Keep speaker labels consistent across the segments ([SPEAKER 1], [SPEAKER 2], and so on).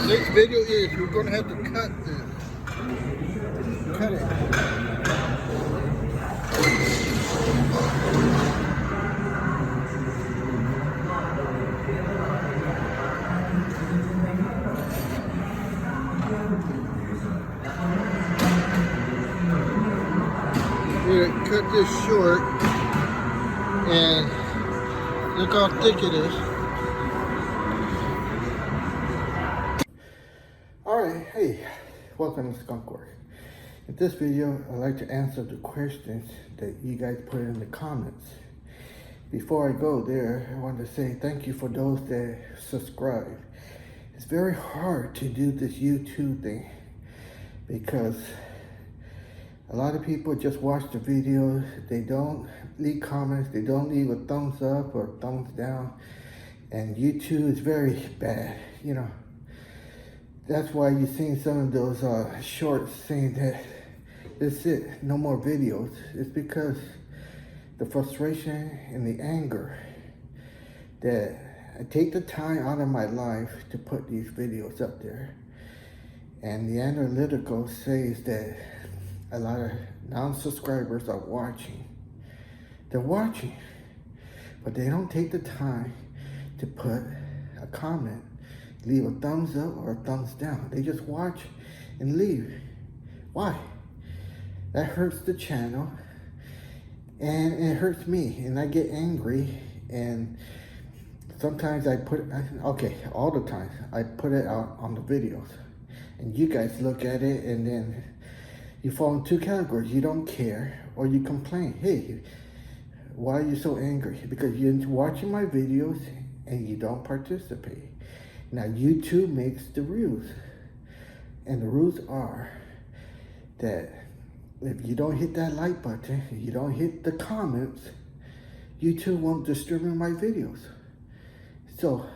[SPEAKER 1] Next video is we're gonna have to cut this. Cut it. We're gonna cut this short, and look how thick it is. Alright, hey, welcome to Skunk Work. In this video, I'd like to answer the questions that you guys put in the comments. Before I go there, I want to say thank you for those that subscribe. It's very hard to do this YouTube thing because a lot of people just watch the video, they don't leave comments, they don't leave a thumbs up or thumbs down, and YouTube is very bad, you know. That's why you've seen some of those shorts saying that that's it, no more videos. It's because the frustration and the anger that I take the time out of my life to put these videos up there. And the analytical says that a lot of non-subscribers are watching. They're watching, but they don't take the time to put a comment, leave a thumbs up or a thumbs down. They just watch and leave. Why? That hurts the channel and it hurts me, and I get angry, and sometimes I put, okay, all the time, I put it out on the videos, and you guys look at it and then you fall in two categories. You don't care or you complain. Hey, why are you so angry? Because you're watching my videos and you don't participate. Now YouTube makes the rules, and the rules are that if you don't hit that like button, you don't hit the comments, YouTube won't distribute my videos. So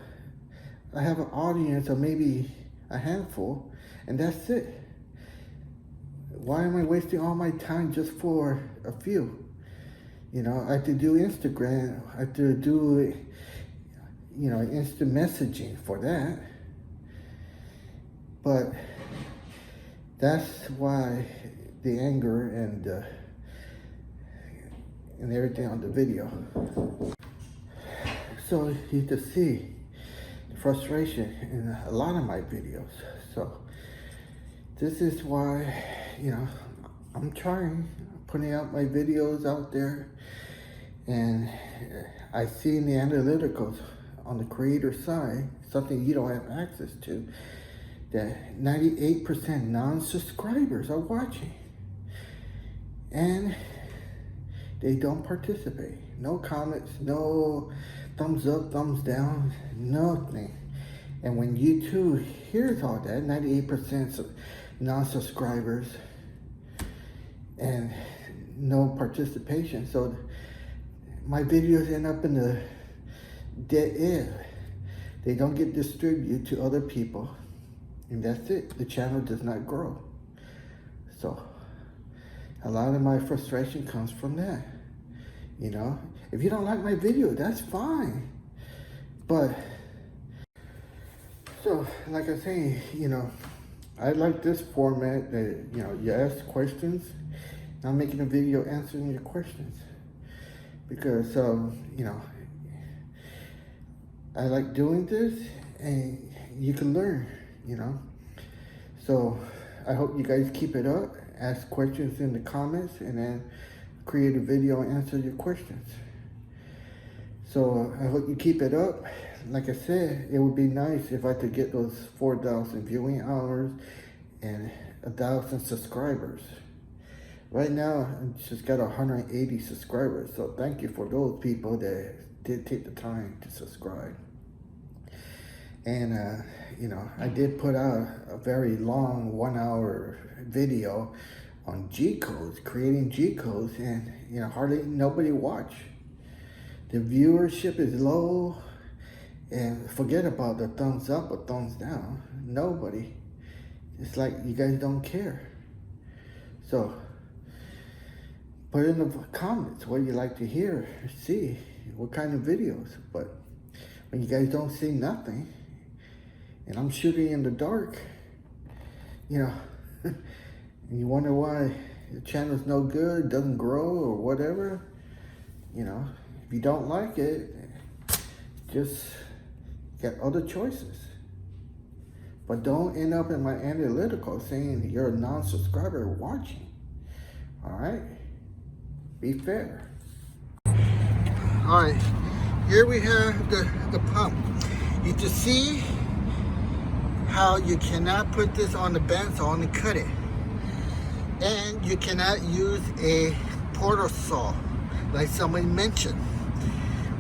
[SPEAKER 1] I have an audience of maybe a handful, and that's it. Why am I wasting all my time just for a few? You know, I have to do Instagram, I have to do, you know, instant messaging for that. But that's why the anger and everything on the video. So you can see the frustration in a lot of my videos. So this is why, you know, I'm putting out my videos out there, and I see in the analyticals on the creator side, something you don't have access to, that 98% non-subscribers are watching. And they don't participate. No comments, no thumbs up, thumbs down, nothing. And when YouTube hears all that, 98% non-subscribers and no participation, so my videos end up in the dead end. They don't get distributed to other people, and that's it. The channel does not grow. So a lot of my frustration comes from that. You know, if you don't like my video, that's fine. But so, like I say, you know, I like this format that, you know, you ask questions. I'm making a video answering your questions because, you know, I like doing this, and you can learn, you know. So I hope you guys keep it up. Ask questions in the comments, and then create a video and answer your questions. So I hope you keep it up. Like I said, it would be nice if I could get those 4,000 viewing hours and 1,000 subscribers. Right now, I just got 180 subscribers. So thank you for those people that did take the time to subscribe. And you know, I did put out a very long 1-hour video on G codes, creating G codes, and you know, hardly nobody watch. The viewership is low, and forget about the thumbs up or thumbs down. Nobody. It's like you guys don't care. So put in the comments what you like to hear, see what kind of videos. But when you guys don't see nothing, and I'm shooting in the dark, you know, and you wonder why the channel's no good, doesn't grow or whatever, you know, if you don't like it, just get other choices. But don't end up in my analytical saying you're a non-subscriber watching. All right? Be fair. All right, here we have the pump. You can see how you cannot put this on the bandsaw and cut it. And you cannot use a portal saw like somebody mentioned.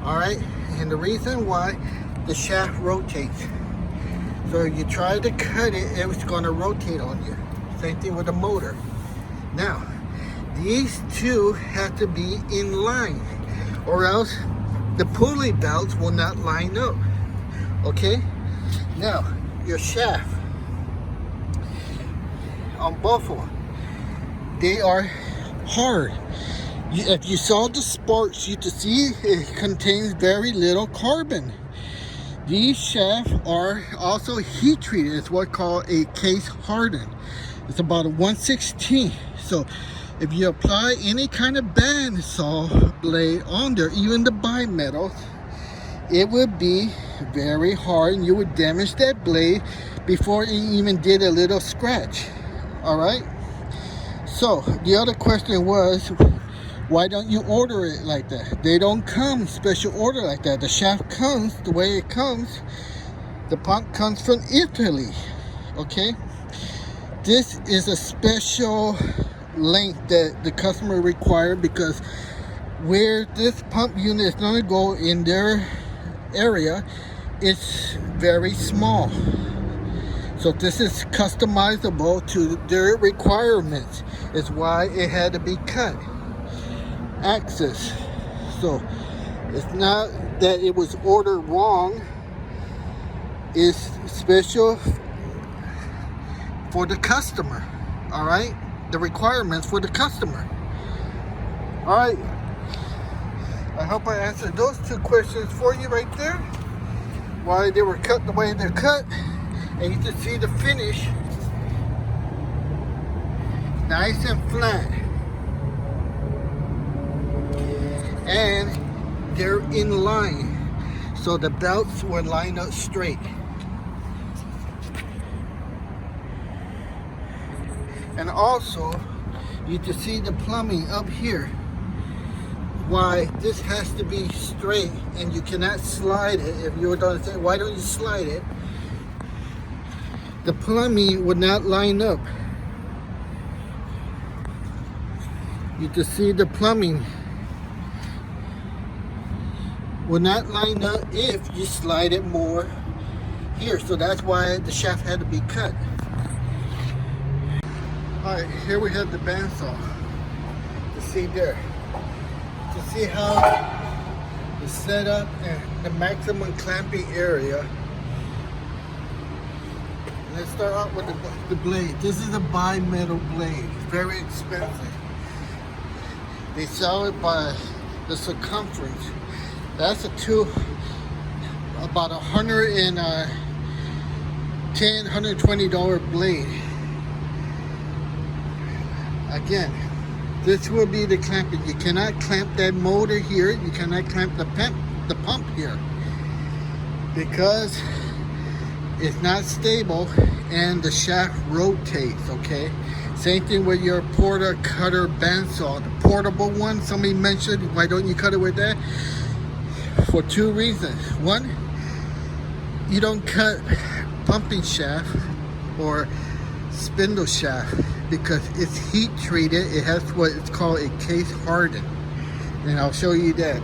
[SPEAKER 1] All right, and the reason why, the shaft rotates. So you try to cut it, it's going to rotate on you. Same thing with the motor. Now, these two have to be in line, or else the pulley belts will not line up. Okay? Now, your shaft on both of them, they are hard. If you saw the sparks, you can see it contains very little carbon. These shafts are also heat treated. It's what's called a case hardened. It's about a 1/16. So if you apply any kind of bandsaw blade on there, even the bimetals, it would be very hard and you would damage that blade before it even did a little scratch. All right? So the other question was, why don't you order it like that? They don't come special order like that. The shaft comes the way it comes. The pump comes from Italy. Okay? This is a special length that the customer required, because where this pump unit is going to go in their area, it's very small. So this is customizable to their requirements. It's why it had to be cut. Access. So it's not that it was ordered wrong. It's special for the customer. All right, the requirements for the customer. All right, I hope I answered those two questions for you right there, why they were cut the way they're cut. And you can see the finish, nice and flat. And they're in line, so the belts will line up straight. And also, you can see the plumbing up here, why this has to be straight and you cannot slide it. If you were going to say, why don't you slide it? The plumbing would not line up. You can see the plumbing will not line up if you slide it more here. So that's why the shaft had to be cut. Alright, here we have the bandsaw. You see there. You see how it's set up and the maximum clamping area. Let's start out with the blade. This is a bimetal blade. It's very expensive. They sell it by the circumference. That's about $120 blade. Again, this will be the clamping. You cannot clamp that motor here. You cannot clamp the pump here, because it's not stable and the shaft rotates. Okay, same thing with your porter cutter bandsaw, the portable one. Somebody mentioned, why don't you cut it with that? For two reasons. One, you don't cut pumping shaft or spindle shaft because it's heat treated. It has what it's called a case hardened, and I'll show you that.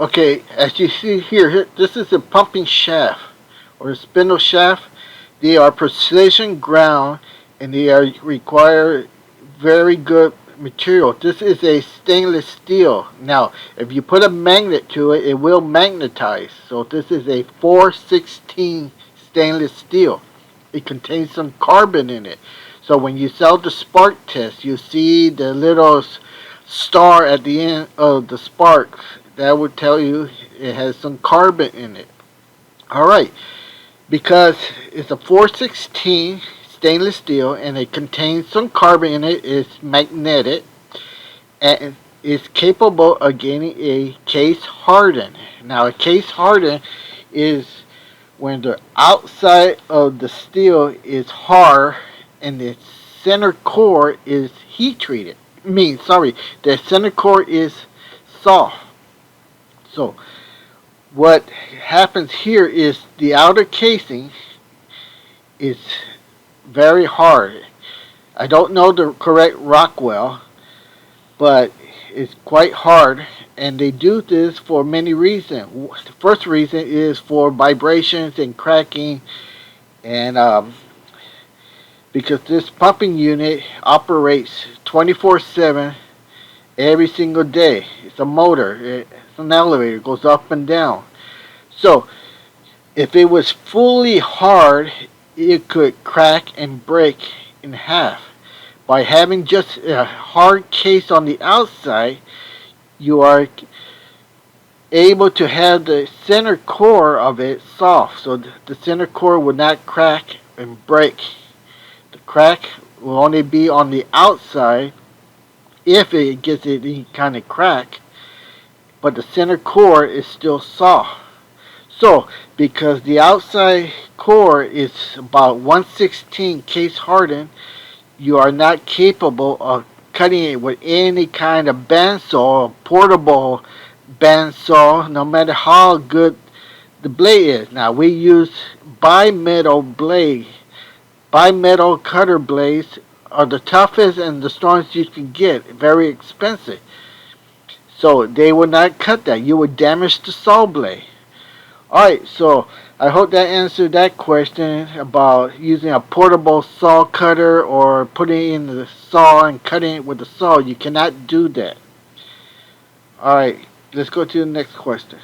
[SPEAKER 1] Okay, as you see here, this is a pumping shaft or a spindle shaft. They are precision ground and they require very good material. This is a stainless steel. Now, if you put a magnet to it, it will magnetize. So this is a 416 stainless steel. It contains some carbon in it. So when you sell the spark test, you see the little star at the end of the spark. That would tell you it has some carbon in it. Alright, because it's a 416 stainless steel and it contains some carbon in it, it's magnetic, and is capable of getting a case harden. Now, a case harden is when the outside of the steel is hard and the center core is heat treated. The center core is soft. So, what happens here is the outer casing is very hard. I don't know the correct Rockwell, but it's quite hard, and they do this for many reasons. The first reason is for vibrations and cracking, and because this pumping unit operates 24/7 every single day. It's a motor, it's an elevator, it goes up and down. So if it was fully hard, it could crack and break in half. By having just a hard case on the outside, you are able to have the center core of it soft, so the center core will not crack and break. The crack will only be on the outside if it gets any kind of crack, but the center core is still soft. So, because the outside core is about 1/16 case hardened, you are not capable of cutting it with any kind of bandsaw, portable bandsaw, no matter how good the blade is. Now, we use bimetal blade. Bimetal cutter blades are the toughest and the strongest you can get, very expensive. So they will not cut that. You would damage the saw blade. Alright, so I hope that answered that question about using a portable saw cutter or putting it in the saw and cutting it with the saw. You cannot do that. Alright, let's go to the next question.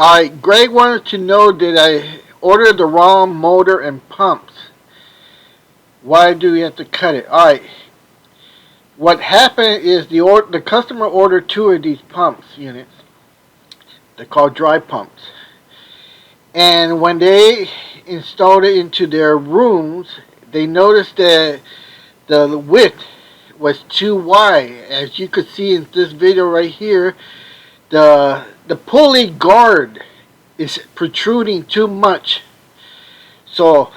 [SPEAKER 1] Alright, Greg wanted to know, did I order the wrong motor and pumps? Why do we have to cut it? Alright, what happened is the customer ordered two of these pumps units. They're called dry pumps. And when they installed it into their rooms, they noticed that the width was too wide. As you could see in this video right here, the pulley guard is protruding too much. So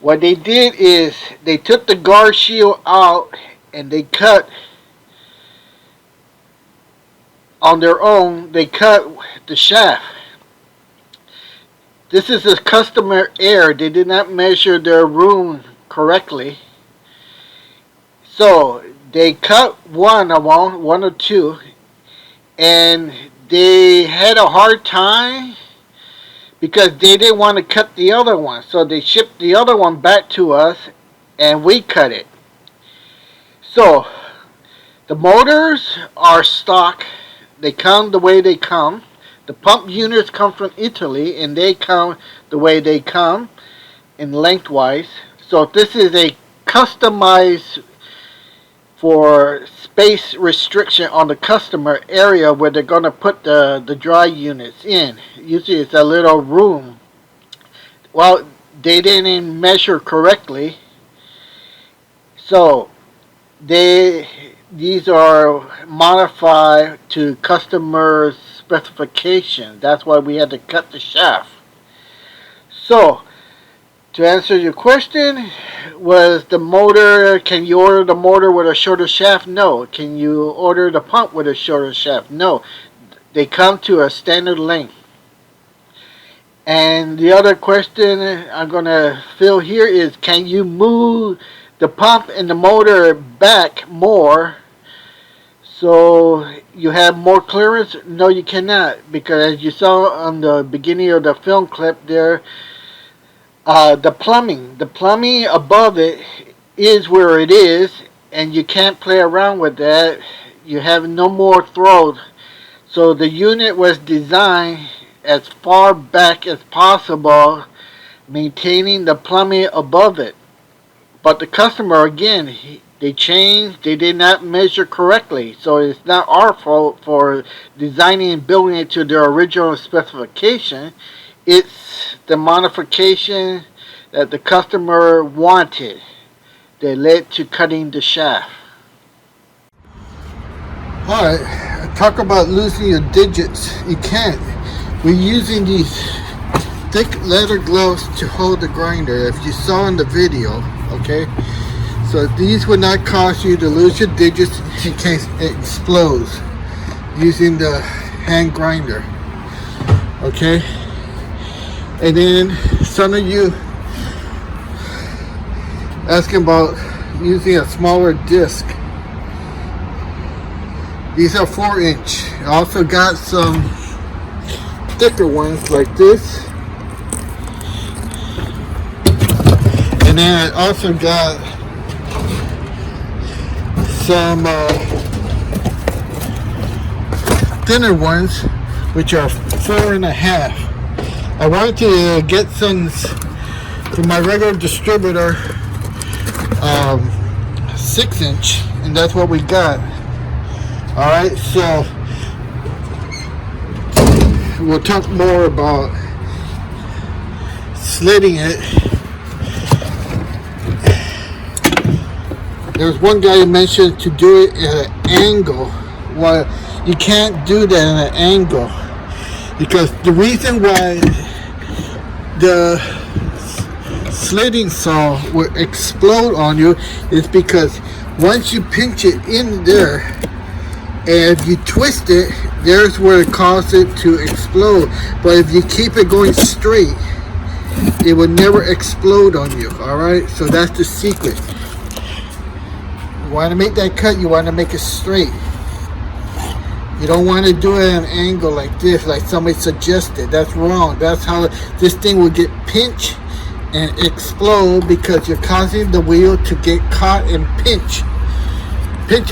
[SPEAKER 1] what they did is they took the guard shield out and they cut on their own. They cut the shaft. This is a customer error. They did not measure their room correctly. So they cut one or two, and they had a hard time because they didn't want to cut the other one. So they shipped the other one back to us and we cut it. So the motors are stock. They come the way they come. The pump units come from Italy and they come the way they come in lengthwise. So this is a customized for space restriction on the customer area where they're going to put the dry units in. Usually it's a little room. Well, they didn't measure correctly. So these are modified to customer's specification. That's why we had to cut the shaft. So to answer your question, was the motor, can you order the motor with a shorter shaft? No. Can you order the pump with a shorter shaft? No. They come to a standard length. And the other question I'm going to fill here is, can you move the pump and the motor back more so you have more clearance? No, you cannot, because as you saw on the beginning of the film clip there, the plumbing above it is where it is, and you can't play around with that. You have no more throw. So the unit was designed as far back as possible, maintaining the plumbing above it. But the customer, again, they changed, they did not measure correctly. So it's not our fault for designing and building it to their original specification. It's the modification that the customer wanted that led to cutting the shaft. Alright, talk about losing your digits. You can't. We're using these thick leather gloves to hold the grinder, if you saw in the video, okay? So these would not cause you to lose your digits in case it explodes using the hand grinder, okay? And then some of you asking about using a smaller disc. These are 4-inch. I also got some thicker ones like this. And then I also got some thinner ones, which are 4.5. I wanted to get some from my regular distributor, 6-inch, and that's what we got. Alright, so we'll talk more about slitting it. There's one guy who mentioned to do it at an angle. Well, you can't do that at an angle, because the reason why the slitting saw will explode on you is because once you pinch it in there and if you twist it, there's where it causes it to explode. But if you keep it going straight, it will never explode on you. Alright, so that's the secret. You want to make that cut, you want to make it straight. You don't want to do it at an angle like this, like somebody suggested. That's wrong. That's how this thing will get pinched and explode, because you're causing the wheel to get caught and pinch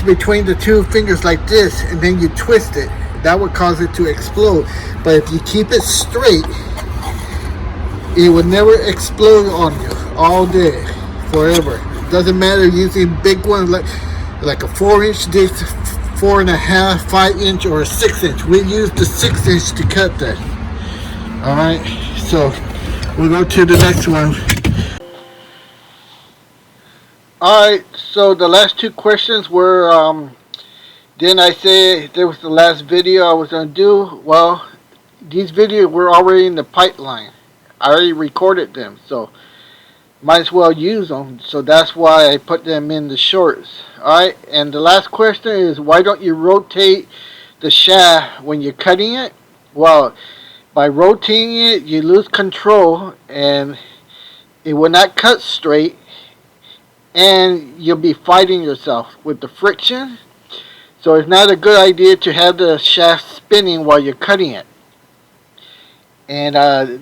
[SPEAKER 1] between the two fingers like this, and then you twist it. That would cause it to explode. But if you keep it straight, it will never explode on you all day, forever. Doesn't matter using big ones like a 4-inch disc, 4.5, 5-inch, or a 6-inch. We use the 6-inch to cut that. Alright, so we'll go to the next one. Alright, so the last two questions were, didn't I say there was the last video I was going to do? Well, these videos were already in the pipeline. I already recorded them, so might as well use them. So that's why I put them in the shorts. Alright, and the last question is, why don't you rotate the shaft when you're cutting it? Well, by rotating it, you lose control and it will not cut straight, and you'll be fighting yourself with the friction. So it's not a good idea to have the shaft spinning while you're cutting it. And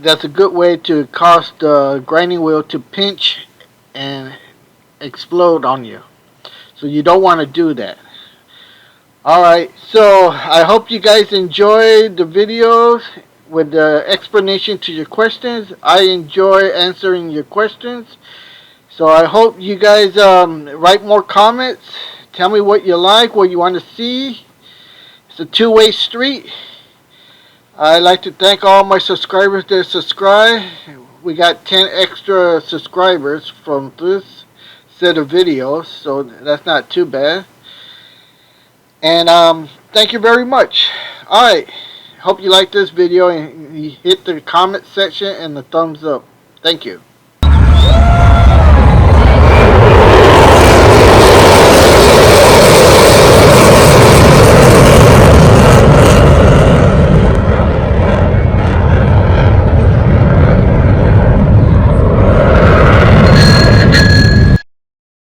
[SPEAKER 1] that's a good way to cause the grinding wheel to pinch and explode on you. So you don't want to do that. Alright, so I hope you guys enjoyed the videos with the explanation to your questions. I enjoy answering your questions. So I hope you guys write more comments. Tell me what you like, what you want to see. It's a two-way street. I'd like to thank all my subscribers that subscribe. We got 10 extra subscribers from this set of videos, so that's not too bad. And thank you very much. Alright, hope you like this video and you hit the comment section and the thumbs up. Thank you.